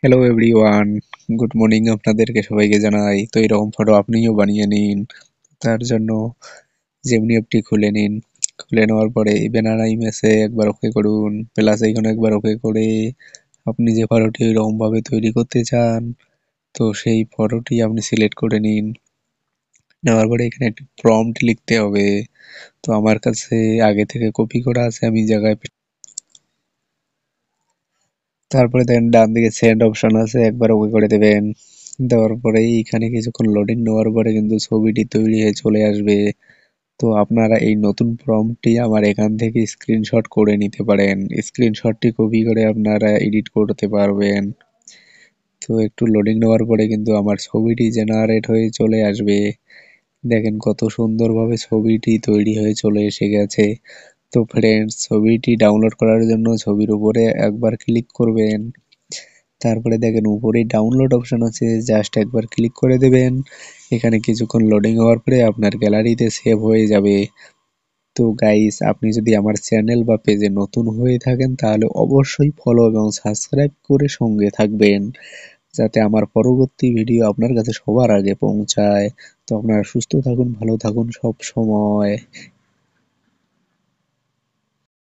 Hello everyone, good morning আপনাদেরকে সবাইকে জানাই। তো এরকম ফটো আপনিও বানিয়ে নিন। তার জন্য জেমিনি অ্যাপটি খুলে নিন। খুলে নেওয়ার পরে এই ব্যানার ইমেজে একবার ওকে করুন, প্লাস এইখানে একবার ওকে করে আপনি যে ফটোটি ওইরকমভাবে তৈরি করতে চান, তো সেই ফটোটি আপনি সিলেক্ট করে নিন। নেওয়ার পরে এখানে একটি প্রম্পট লিখতে হবে। তো আমার কাছে আগে থেকে কপি করা আছে, আমি এই জায়গায় তারপরে দেখেন ডান দিকে সেন্ড অপশন আছে, একবার ওকে করে দেবেন। দেওয়ার পরে এইখানে কিছুক্ষণ লোডিং নেওয়ার পরে কিন্তু ছবিটি তৈরি হয়ে চলে আসবে। তো আপনারা এই নতুন প্রম্পটটি আমার এখান থেকে স্ক্রিনশট করে নিতে পারেন। স্ক্রিনশটটি কপি করে আপনারা এডিট করতে পারবেন। তো একটু লোডিং নেওয়ার পরে কিন্তু আমার ছবিটি জেনারেট হয়ে চলে আসবে। দেখেন কত সুন্দরভাবে ছবিটি তৈরি হয়ে চলে এসে গেছে। তো ফ্রেন্ডস, ছবিটি ডাউনলোড করার জন্য ছবির উপরে একবার ক্লিক করবেন। তারপরে দেখেন উপরে ডাউনলোড অপশন আছে, জাস্ট একবার ক্লিক করে দেবেন। এখানে কিছুক্ষণ লোডিং হওয়ার পরে আপনার গ্যালারিতে সেভ হয়ে যাবে। তো গাইস, আপনি যদি আমার চ্যানেল বা পেজে নতুন হয়ে থাকেন তাহলে অবশ্যই ফলো এবং সাবস্ক্রাইব করে সঙ্গে থাকবেন, যাতে আমার পরবর্তী ভিডিও আপনার কাছে সবার আগে পৌঁছায়। তো আপনারা সুস্থ থাকুন, ভালো থাকুন সব সময়।